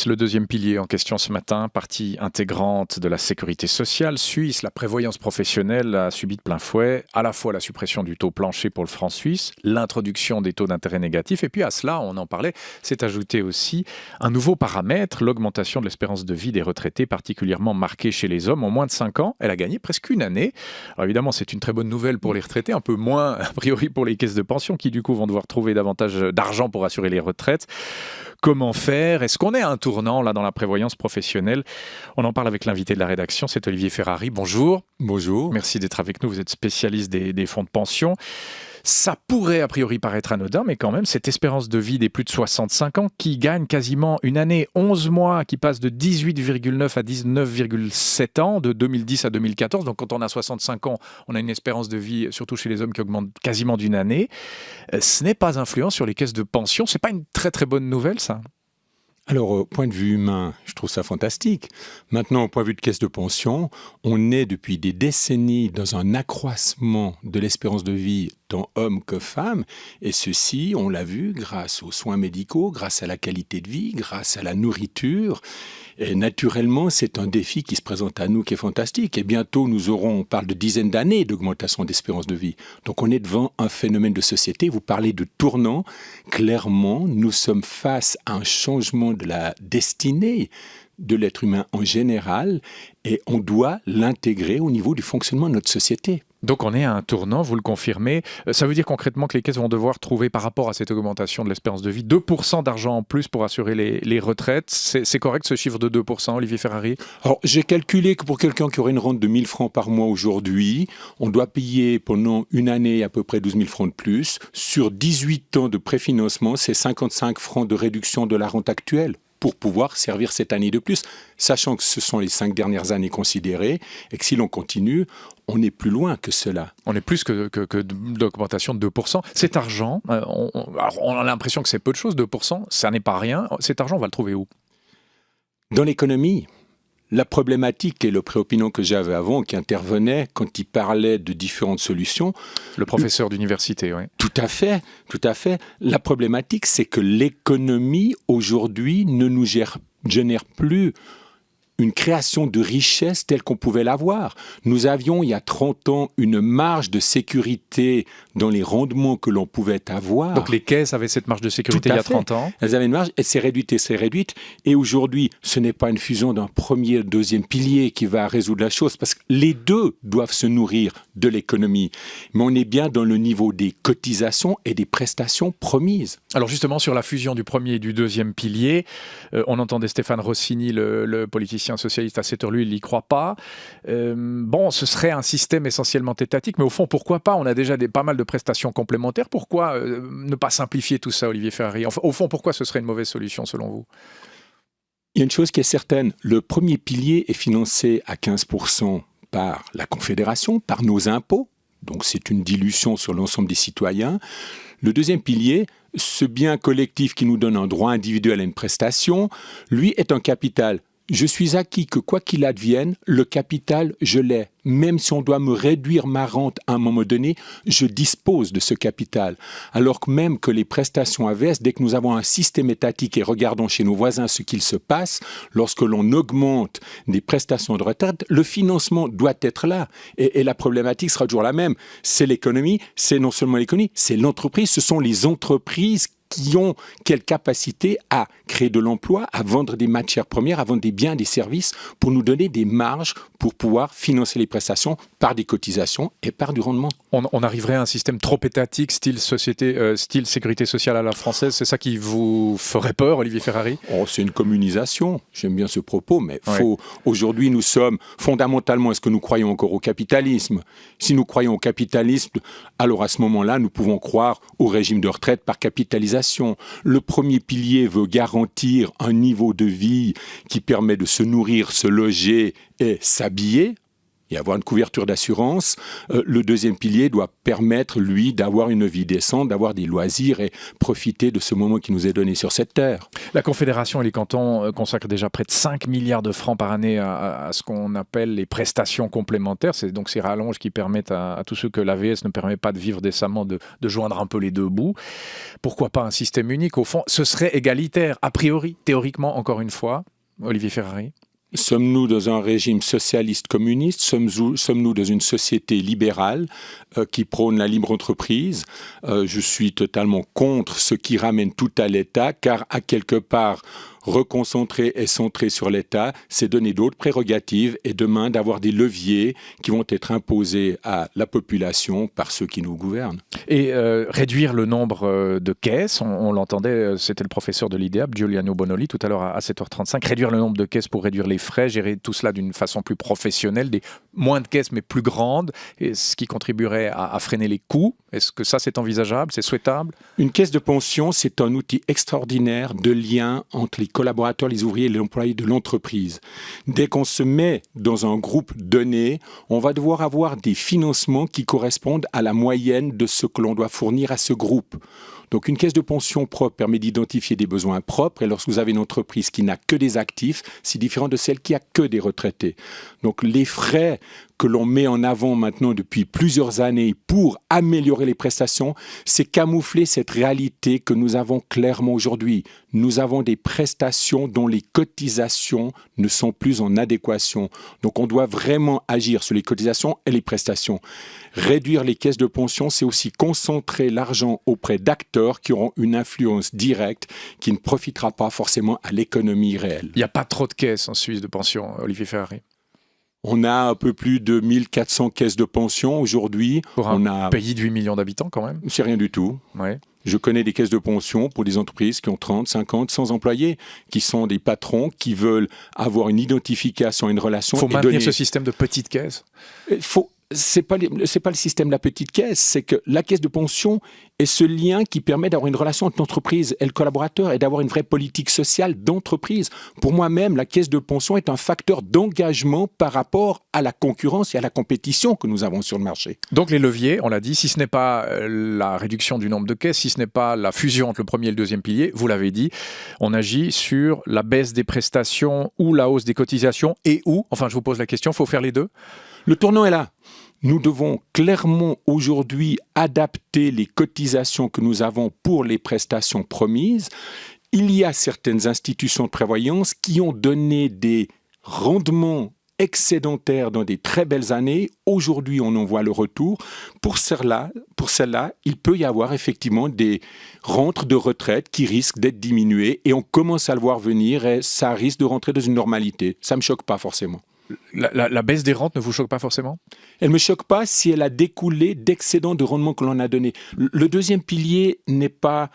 C'est le deuxième pilier en question ce matin, partie intégrante de la sécurité sociale suisse. La prévoyance professionnelle a subi de plein fouet à la fois la suppression du taux plancher pour le franc suisse, l'introduction des taux d'intérêt négatifs, et puis à cela, on en parlait, s'est ajouté aussi un nouveau paramètre, l'augmentation de l'espérance de vie des retraités, particulièrement marquée chez les hommes. En moins de 5 ans, elle a gagné presque une année. Alors évidemment, c'est une très bonne nouvelle pour les retraités, un peu moins a priori pour les caisses de pension qui du coup vont devoir trouver davantage d'argent pour assurer les retraites. Comment faire? Est-ce qu'on est à un tournant là dans la prévoyance professionnelle? On en parle avec l'invité de la rédaction, c'est Olivier Ferrari. Bonjour. Bonjour. Merci d'être avec nous, vous êtes spécialiste des fonds de pension. Ça pourrait a priori paraître anodin, mais quand même, cette espérance de vie des plus de 65 ans qui gagne quasiment une année, 11 mois, qui passe de 18,9 à 19,7 ans, de 2010 à 2014. Donc quand on a 65 ans, on a une espérance de vie, surtout chez les hommes, qui augmente quasiment d'une année. Ce n'est pas influent sur les caisses de pension. C'est pas une très très bonne nouvelle, ça? Alors, au point de vue humain, je trouve ça fantastique. Maintenant, au point de vue de caisse de pension, on est depuis des décennies dans un accroissement de l'espérance de vie tant hommes que femmes. Et ceci, on l'a vu grâce aux soins médicaux, grâce à la qualité de vie, grâce à la nourriture. Et naturellement, c'est un défi qui se présente à nous qui est fantastique. Et bientôt, nous aurons, on parle de dizaines d'années d'augmentation d'espérance de vie. Donc, on est devant un phénomène de société. Vous parlez de tournant. Clairement, nous sommes face à un changement de la destinée de l'être humain en général et on doit l'intégrer au niveau du fonctionnement de notre société. Donc on est à un tournant, vous le confirmez. Ça veut dire concrètement que les caisses vont devoir trouver par rapport à cette augmentation de l'espérance de vie 2% d'argent en plus pour assurer les retraites. C'est correct ce chiffre de 2%, Olivier Ferrari? Alors j'ai calculé que pour quelqu'un qui aurait une rente de 1 000 francs par mois aujourd'hui, on doit payer pendant une année à peu près 12 000 francs de plus. Sur 18 ans de préfinancement, c'est 55 francs de réduction de la rente actuelle pour pouvoir servir cette année de plus, sachant que ce sont les 5 dernières années considérées et que si l'on continue, on est plus loin que cela. On est plus que d'augmentation de 2%. Cet argent, on a l'impression que c'est peu de choses, 2%, ça n'est pas rien. Cet argent, on va le trouver où? Dans l'économie. La problématique et le préopinion que j'avais avant, qui intervenait quand il parlait de différentes solutions. Le professeur d'université, oui. Tout à fait, tout à fait. La problématique, c'est que l'économie, aujourd'hui, ne nous génère plus une création de richesse telle qu'on pouvait l'avoir. Nous avions, il y a 30 ans, une marge de sécurité dans les rendements que l'on pouvait avoir. Donc les caisses avaient cette marge de sécurité il y a 30 ans. Elles avaient une marge, et c'est réduite. Et aujourd'hui, ce n'est pas une fusion d'un premier, deuxième pilier qui va résoudre la chose, parce que les deux doivent se nourrir de l'économie. Mais on est bien dans le niveau des cotisations et des prestations promises. Alors justement, sur la fusion du premier et du deuxième pilier, on entendait Stéphane Rossini, le politicien socialiste à cette heure, lui, il n'y croit pas. Ce serait un système essentiellement étatique, mais au fond, pourquoi pas? On a déjà pas mal de prestations complémentaires. Pourquoi ne pas simplifier tout ça, Olivier Ferrari? Enfin, au fond, pourquoi ce serait une mauvaise solution, selon vous? Il y a une chose qui est certaine. Le premier pilier est financé à 15% par la Confédération, par nos impôts. Donc, c'est une dilution sur l'ensemble des citoyens. Le deuxième pilier, ce bien collectif qui nous donne un droit individuel à une prestation, lui est un capital. Je suis acquis que quoi qu'il advienne, le capital, je l'ai. Même si on doit me réduire ma rente à un moment donné, je dispose de ce capital. Alors que même que les prestations AVS, dès que nous avons un système étatique et regardons chez nos voisins ce qu'il se passe, lorsque l'on augmente des prestations de retraite, le financement doit être là. Et la problématique sera toujours la même. C'est l'économie, c'est non seulement l'économie, c'est l'entreprise, ce sont les entreprises qui ont quelle capacité à créer de l'emploi, à vendre des matières premières, à vendre des biens, des services, pour nous donner des marges pour pouvoir financer les prestations par des cotisations et par du rendement. On arriverait à un système trop étatique, style sécurité sociale à la française. C'est ça qui vous ferait peur, Olivier Ferrari? C'est une communisation. J'aime bien ce propos, mais aujourd'hui, nous sommes fondamentalement, est-ce que nous croyons encore au capitalisme? Si nous croyons au capitalisme, alors à ce moment-là, nous pouvons croire au régime de retraite par capitalisation. Le premier pilier veut garantir un niveau de vie qui permet de se nourrir, se loger et s'habiller. et avoir une couverture d'assurance. Le deuxième pilier doit permettre, lui, d'avoir une vie décente, d'avoir des loisirs et profiter de ce moment qui nous est donné sur cette terre. La Confédération et les cantons consacrent déjà près de 5 milliards de francs par année à ce qu'on appelle les prestations complémentaires. C'est donc ces rallonges qui permettent à tous ceux que l'AVS ne permet pas de vivre décemment de joindre un peu les deux bouts. Pourquoi pas un système unique? Au fond, ce serait égalitaire, a priori, théoriquement, encore une fois. Olivier Ferrari. Sommes-nous dans un régime socialiste communiste? Sommes-nous dans une société libérale qui prône la libre entreprise? Je suis totalement contre ce qui ramène tout à l'État, car à quelque part, reconcentrer et centrer sur l'État, c'est donner d'autres prérogatives et demain d'avoir des leviers qui vont être imposés à la population par ceux qui nous gouvernent. Et réduire le nombre de caisses, on l'entendait, c'était le professeur de l'IDEAP, Giuliano Bonoli, tout à l'heure à 7h35, réduire le nombre de caisses pour réduire les frais, gérer tout cela d'une façon plus professionnelle, moins de caisses mais plus grandes, et ce qui contribuerait à freiner les coûts. Est-ce que ça c'est envisageable, c'est souhaitable? Une caisse de pension, c'est un outil extraordinaire de lien entre les collaborateurs, les ouvriers et les employés de l'entreprise. Dès qu'on se met dans un groupe donné, on va devoir avoir des financements qui correspondent à la moyenne de ce que l'on doit fournir à ce groupe. Donc une caisse de pension propre permet d'identifier des besoins propres, et lorsque vous avez une entreprise qui n'a que des actifs, c'est différent de celle qui a que des retraités. Donc les frais que l'on met en avant maintenant depuis plusieurs années pour améliorer les prestations, c'est camoufler cette réalité que nous avons clairement aujourd'hui. Nous avons des prestations dont les cotisations ne sont plus en adéquation. Donc on doit vraiment agir sur les cotisations et les prestations. Réduire les caisses de pension, c'est aussi concentrer l'argent auprès d'acteurs qui auront une influence directe qui ne profitera pas forcément à l'économie réelle. Il n'y a pas trop de caisses en Suisse de pension, Olivier Ferrari. On a un peu plus de 1400 caisses de pension aujourd'hui. Pour un pays de 8 millions d'habitants quand même. C'est rien du tout. Ouais. Je connais des caisses de pension pour des entreprises qui ont 30, 50, 100 employés, qui sont des patrons qui veulent avoir une identification, une relation. Il faut maintenir ce système de petites caisses. C'est pas le système de la petite caisse, c'est que la caisse de pension est ce lien qui permet d'avoir une relation entre l'entreprise et le collaborateur et d'avoir une vraie politique sociale d'entreprise. Pour moi-même, la caisse de pension est un facteur d'engagement par rapport à la concurrence et à la compétition que nous avons sur le marché. Donc les leviers, on l'a dit, si ce n'est pas la réduction du nombre de caisses, si ce n'est pas la fusion entre le premier et le deuxième pilier, vous l'avez dit, on agit sur la baisse des prestations ou la hausse des cotisations enfin je vous pose la question, il faut faire les deux? Le tournant est là. Nous devons clairement aujourd'hui adapter les cotisations que nous avons pour les prestations promises. Il y a certaines institutions de prévoyance qui ont donné des rendements excédentaires dans des très belles années. Aujourd'hui, on en voit le retour. Pour celle-là, il peut y avoir effectivement des rentrées de retraite qui risquent d'être diminuées et on commence à le voir venir et ça risque de rentrer dans une normalité. Ça ne me choque pas forcément. La baisse des rentes ne vous choque pas forcément? Elle ne me choque pas si elle a découlé d'excédents de rendement que l'on a donné. Le deuxième pilier n'est pas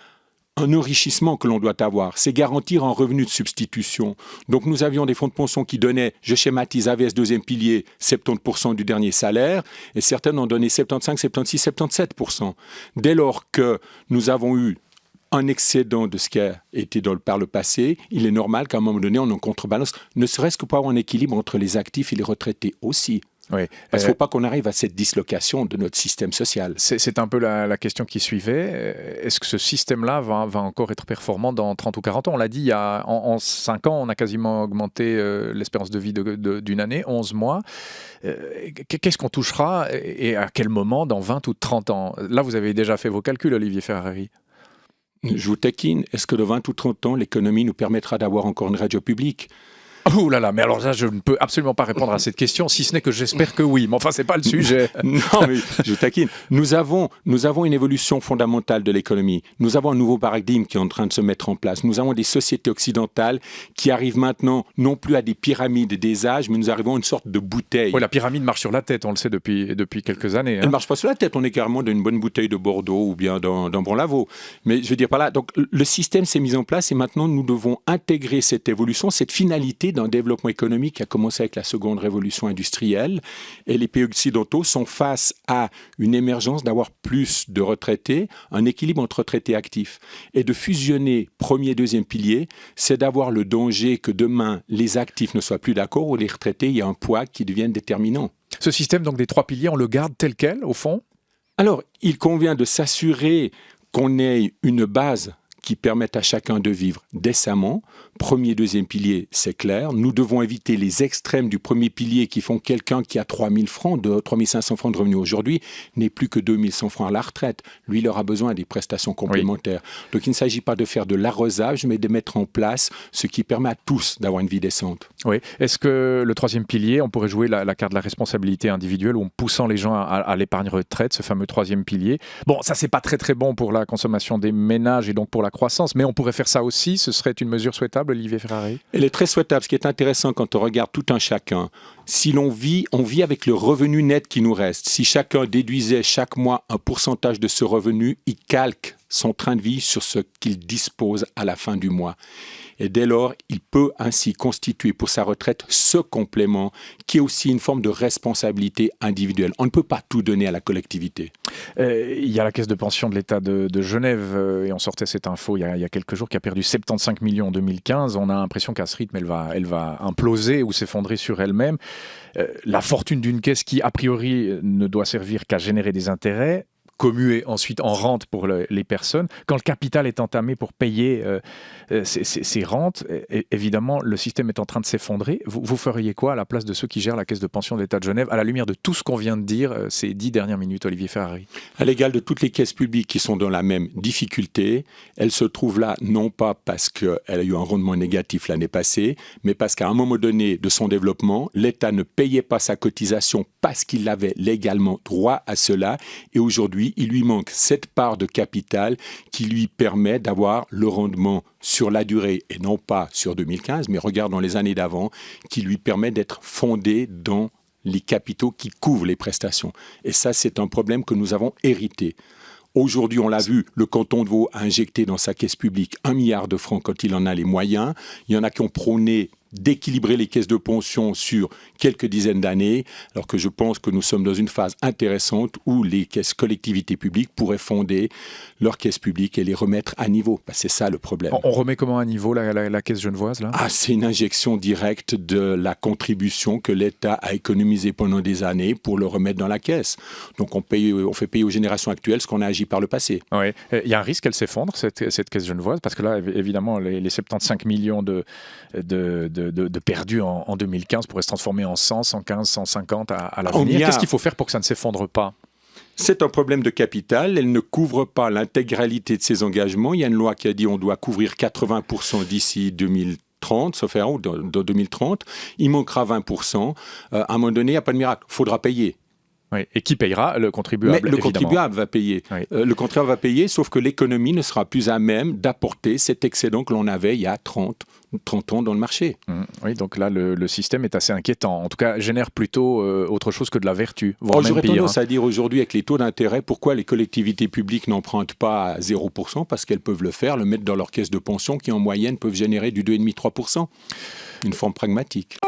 un enrichissement que l'on doit avoir, c'est garantir un revenu de substitution. Donc nous avions des fonds de pension qui donnaient, je schématise, AVS deuxième pilier, 70% du dernier salaire, et certaines ont donné 75, 76, 77%. Dès lors que nous avons eu un excédent de ce qui a été par le passé, il est normal qu'à un moment donné, on en contrebalance, ne serait-ce que pour avoir un équilibre entre les actifs et les retraités aussi. Oui. Parce qu'il ne faut pas qu'on arrive à cette dislocation de notre système social. C'est un peu la question qui suivait. Est-ce que ce système-là va encore être performant dans 30 ou 40 ans? On l'a dit, en 5 ans, on a quasiment augmenté l'espérance de vie d'une année, 11 mois. Qu'est-ce qu'on touchera et à quel moment dans 20 ou 30 ans? Là, vous avez déjà fait vos calculs, Olivier Ferrari. Je vous taquine. Est-ce que de 20 ou 30 ans, l'économie nous permettra d'avoir encore une radio publique? Oh là là, mais alors là, je ne peux absolument pas répondre à cette question, si ce n'est que j'espère que oui. Mais enfin, c'est pas le sujet. Non, mais je vous taquine. Nous avons une évolution fondamentale de l'économie. Nous avons un nouveau paradigme qui est en train de se mettre en place. Nous avons des sociétés occidentales qui arrivent maintenant non plus à des pyramides des âges, mais nous arrivons à une sorte de bouteille. Oui, la pyramide marche sur la tête, on le sait depuis quelques années. Elle ne marche pas sur la tête. On est carrément dans une bonne bouteille de Bordeaux ou bien d'un bon laveau. Mais je veux dire par là, donc le système s'est mis en place et maintenant nous devons intégrer cette évolution, cette finalité d'un développement économique qui a commencé avec la seconde révolution industrielle, et les pays occidentaux sont face à une émergence d'avoir plus de retraités, un équilibre entre retraités actifs. Et de fusionner premier et deuxième pilier, c'est d'avoir le danger que demain les actifs ne soient plus d'accord ou les retraités, il y a un poids qui devienne déterminant. Ce système donc des 3 piliers, on le garde tel quel, au fond? Alors, il convient de s'assurer qu'on ait une base qui permette à chacun de vivre décemment. Premier, deuxième pilier, c'est clair. Nous devons éviter les extrêmes du premier pilier qui font quelqu'un qui a 3 000 francs, 3 500 francs de revenus aujourd'hui, n'est plus que 2 100 francs à la retraite. Lui, il aura besoin des prestations complémentaires. Oui. Donc, il ne s'agit pas de faire de l'arrosage, mais de mettre en place ce qui permet à tous d'avoir une vie décente. Oui. Est-ce que le troisième pilier, on pourrait jouer la carte de la responsabilité individuelle en poussant les gens à l'épargne retraite, ce fameux troisième pilier? Bon, ça, c'est pas très très bon pour la consommation des ménages et donc pour la croissance, mais on pourrait faire ça aussi. Ce serait une mesure souhaitable, Olivier Ferrari? Elle est très souhaitable. Ce qui est intéressant quand on regarde tout un chacun, si on vit avec le revenu net qui nous reste. Si chacun déduisait chaque mois un pourcentage de ce revenu, il calque son train de vie sur ce qu'il dispose à la fin du mois. Et dès lors, il peut ainsi constituer pour sa retraite ce complément qui est aussi une forme de responsabilité individuelle. On ne peut pas tout donner à la collectivité. Il y a la caisse de pension de l'État de Genève, et on sortait cette info il y a quelques jours, qui a perdu 75 millions en 2015. On a l'impression qu'à ce rythme, elle va imploser ou s'effondrer sur elle-même. La fortune d'une caisse qui, a priori, ne doit servir qu'à générer des intérêts, commué ensuite en rente pour les personnes. Quand le capital est entamé pour payer ces rentes, évidemment, le système est en train de s'effondrer. Vous feriez quoi à la place de ceux qui gèrent la caisse de pension de l'État de Genève, à la lumière de tout ce qu'on vient de dire ces 10 dernières minutes, Olivier Ferrari? À l'égal de toutes les caisses publiques qui sont dans la même difficulté, elles se trouvent là non pas parce qu'elle a eu un rendement négatif l'année passée, mais parce qu'à un moment donné de son développement, l'État ne payait pas sa cotisation parce qu'il avait légalement droit à cela, et aujourd'hui, il lui manque cette part de capital qui lui permet d'avoir le rendement sur la durée, et non pas sur 2015, mais regardons les années d'avant, qui lui permet d'être fondé dans les capitaux qui couvrent les prestations. Et ça, c'est un problème que nous avons hérité. Aujourd'hui, on l'a vu, le canton de Vaud a injecté dans sa caisse publique 1 milliard de francs quand il en a les moyens. Il y en a qui ont prôné d'équilibrer les caisses de pension sur quelques dizaines d'années, alors que je pense que nous sommes dans une phase intéressante où les collectivités publiques pourraient fonder leurs caisses publiques et les remettre à niveau. C'est ça le problème. On remet comment à niveau la caisse genevoise là? C'est une injection directe de la contribution que l'État a économisée pendant des années pour le remettre dans la caisse. Donc on fait payer aux générations actuelles ce qu'on a agi par le passé. Oui. Il y a un risque qu'elle s'effondre, cette caisse genevoise, parce que là, évidemment, les 75 millions de perdus en 2015 pourraient se transformer en 100, 115, 150 à l'avenir. Qu'est-ce qu'il faut faire pour que ça ne s'effondre pas? C'est un problème de capital. Elle ne couvre pas l'intégralité de ses engagements. Il y a une loi qui a dit qu'on doit couvrir 80% d'ici 2030, sauf erreur, dans 2030. Il manquera 20%. À un moment donné, il n'y a pas de miracle. Il faudra payer. Oui. Et qui payera? Le contribuable. Mais le contribuable va payer. Oui. Le contribuable va payer, sauf que l'économie ne sera plus à même d'apporter cet excédent que l'on avait il y a 30 ans dans le marché. Oui, donc là, le système est assez inquiétant. En tout cas, génère plutôt autre chose que de la vertu, voire même J'aurais pire. Tendance à dire aujourd'hui, avec les taux d'intérêt, pourquoi les collectivités publiques n'empruntent pas à 0%? Parce qu'elles peuvent le faire, le mettre dans leur caisse de pension qui, en moyenne, peuvent générer du 2,5-3%. Une forme pragmatique.